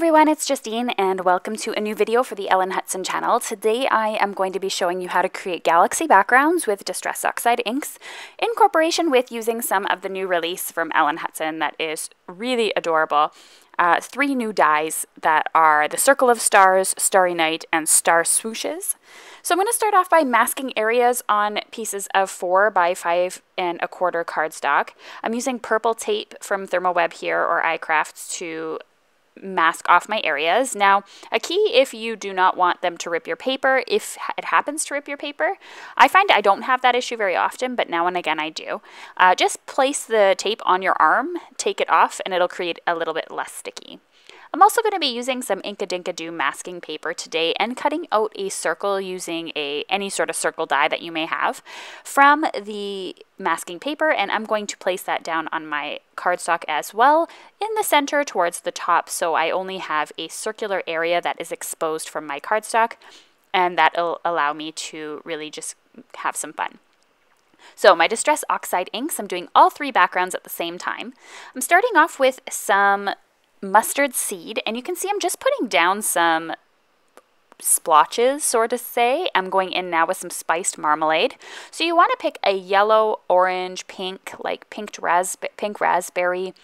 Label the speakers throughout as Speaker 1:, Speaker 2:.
Speaker 1: everyone, it's Justine and welcome to a new video for the Ellen Hutson channel. Today I am going to be showing you how to create galaxy backgrounds with Distress Oxide inks in cooperation with using some of the new release from Ellen Hutson that is really adorable. 3 new dies that are the Circle of Stars, Starry Night, and Star Swooshes. So I'm going to start off by masking areas on pieces of 4 by 5 1/4 cardstock. I'm using purple tape from Thermoweb here or iCrafts to mask off my areas. Now, a key if you do not want them to rip your paper, if it happens to rip your paper, I find I don't have that issue very often, but now and again I do. Just place the tape on your arm, take it off, and it'll create a little bit less sticky. I'm also going to be using some Ink-a-Dink-a-Doo masking paper today and cutting out a circle using any sort of circle die that you may have from the masking paper, and I'm going to place that down on my cardstock as well in the center towards the top, so I only have a circular area that is exposed from my cardstock, and that'll allow me to really just have some fun. So my Distress Oxide inks, I'm doing all 3 backgrounds at the same time. I'm starting off with some mustard seed, and you can see I'm just putting down some splotches, sort of say. I'm going in now with some spiced marmalade. So you want to pick a yellow, orange, pink, like pink raspberry.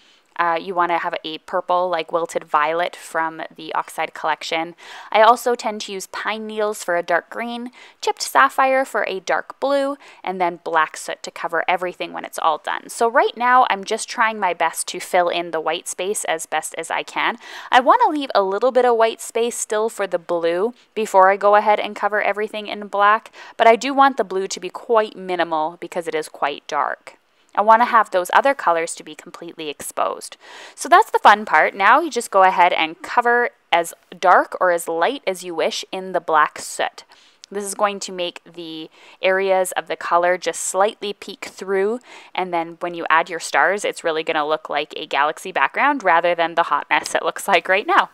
Speaker 1: You want to have a purple, like wilted violet from the Oxide collection. I also tend to use pine needles for a dark green, chipped sapphire for a dark blue, and then black soot to cover everything when it's all done. So right now, I'm just trying my best to fill in the white space as best as I can. I want to leave a little bit of white space still for the blue before I go ahead and cover everything in black, but I do want the blue to be quite minimal because it is quite dark. I want to have those other colors to be completely exposed. So that's the fun part. Now you just go ahead and cover as dark or as light as you wish in the black soot. This is going to make the areas of the color just slightly peek through, and then when you add your stars, it's really going to look like a galaxy background rather than the hot mess it looks like right now.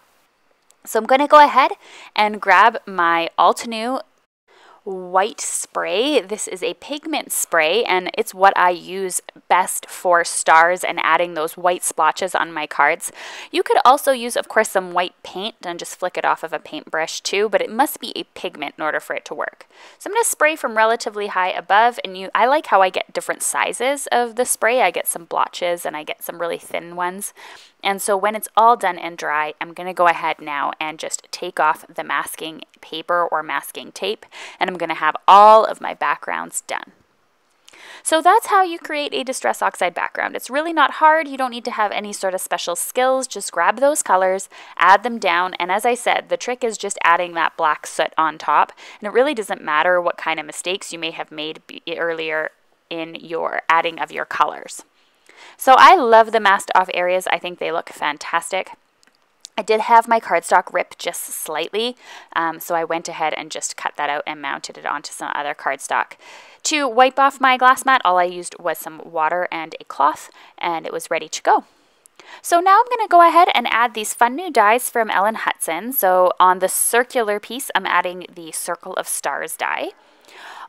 Speaker 1: So I'm going to go ahead and grab my Altenew white spray. This is a pigment spray, and it's what I use best for stars and adding those white splotches on my cards. You could also use, of course, some white paint and just flick it off of a paintbrush too, but it must be a pigment in order for it to work. So I'm going to spray from relatively high above, and I like how I get different sizes of the spray. I get some blotches and I get some really thin ones. And so when it's all done and dry, I'm going to go ahead now and just take off the masking paper or masking tape, and I'm going to have all of my backgrounds done. So that's how you create a Distress Oxide background. It's really not hard. You don't need to have any sort of special skills. Just grab those colors, add them down, and as I said, the trick is just adding that black soot on top, and it really doesn't matter what kind of mistakes you may have made earlier in your adding of your colors. So I love the masked off areas. I think they look fantastic. I did have my cardstock rip just slightly, so I went ahead and just cut that out and mounted it onto some other cardstock. To wipe off my glass mat, all I used was some water and a cloth, and it was ready to go. So now I'm going to go ahead and add these fun new dies from Ellen Hutson. So on the circular piece, I'm adding the Circle of Stars die.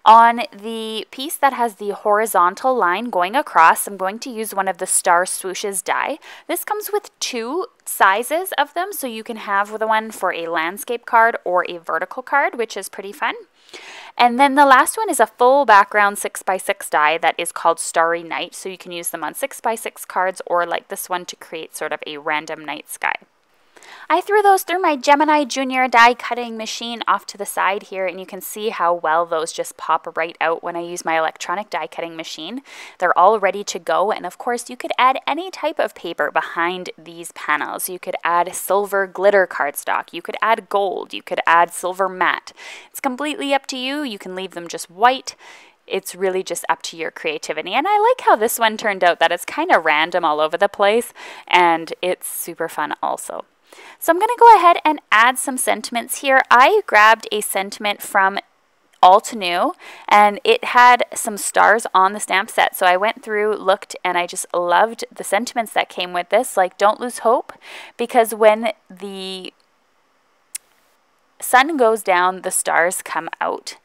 Speaker 1: On the piece that has the horizontal line going across, I'm going to use one of the Star Swooshes die. This comes with 2 sizes of them, so you can have the one for a landscape card or a vertical card, which is pretty fun. And then the last one is a full background 6x6 die that is called Starry Night, so you can use them on 6x6 cards or like this one to create sort of a random night sky. I threw those through my Gemini Junior die cutting machine off to the side here, and you can see how well those just pop right out when I use my electronic die cutting machine. They're all ready to go, and of course you could add any type of paper behind these panels. You could add silver glitter cardstock, you could add gold, you could add silver matte. It's completely up to you. You can leave them just white. It's really just up to your creativity. And I like how this one turned out, that it's kind of random all over the place, and it's super fun also. So I'm going to go ahead and add some sentiments here. I grabbed a sentiment from Altenew, and it had some stars on the stamp set. So I went through, looked, and I just loved the sentiments that came with this, like don't lose hope, because when the sun goes down, the stars come out.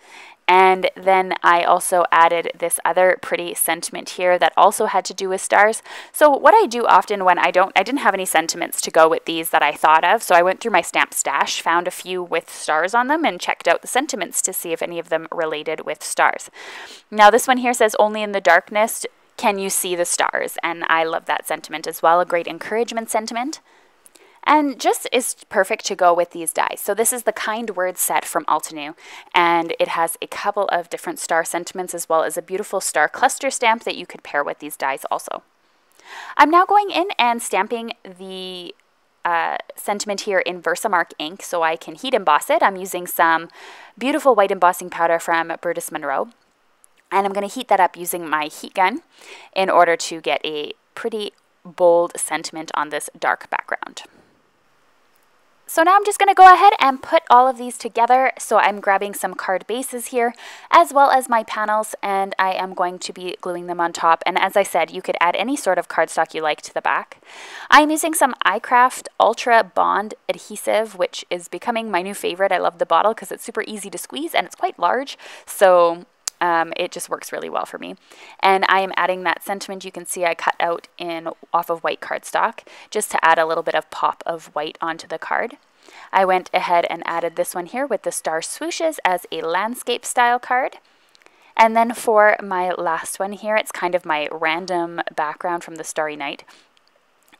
Speaker 1: And then I also added this other pretty sentiment here that also had to do with stars. So what I do often when I didn't have any sentiments to go with these that I thought of, so I went through my stamp stash, found a few with stars on them, and checked out the sentiments to see if any of them related with stars. Now this one here says, "Only in the darkness can you see the stars," and I love that sentiment as well, a great encouragement sentiment. And just is perfect to go with these dies. So this is the Kind Words set from Altenew, and it has a couple of different star sentiments as well as a beautiful star cluster stamp that you could pair with these dies also. I'm now going in and stamping the sentiment here in Versamark ink so I can heat emboss it. I'm using some beautiful white embossing powder from Burtis Monroe, and I'm going to heat that up using my heat gun in order to get a pretty bold sentiment on this dark background. So now I'm just going to go ahead and put all of these together. So I'm grabbing some card bases here as well as my panels, and I am going to be gluing them on top. And as I said, you could add any sort of cardstock you like to the back. I'm using some iCraft Ultra Bond adhesive, which is becoming my new favorite. I love the bottle because it's super easy to squeeze and it's quite large. So it just works really well for me. And I am adding that sentiment you can see I cut out off of white cardstock just to add a little bit of pop of white onto the card. I went ahead and added this one here with the star swooshes as a landscape style card. And then for my last one here, it's kind of my random background from the Starry Night.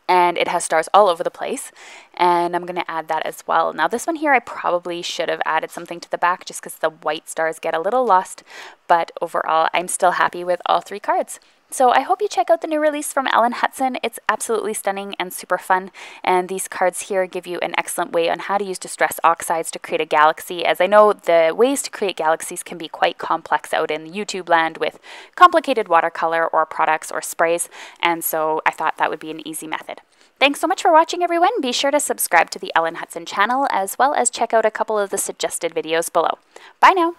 Speaker 1: And it has stars all over the place, and I'm going to add that as well. Now this one here I probably should have added something to the back just because the white stars get a little lost, but overall I'm still happy with all three cards. So I hope you check out the new release from Ellen Hutson. It's absolutely stunning and super fun, and these cards here give you an excellent way on how to use Distress Oxides to create a galaxy, as I know the ways to create galaxies can be quite complex out in YouTube land with complicated watercolor or products or sprays, and so I thought that would be an easy method. Thanks so much for watching, everyone. Be sure to subscribe to the Ellen Hutson channel as well as check out a couple of the suggested videos below. Bye now!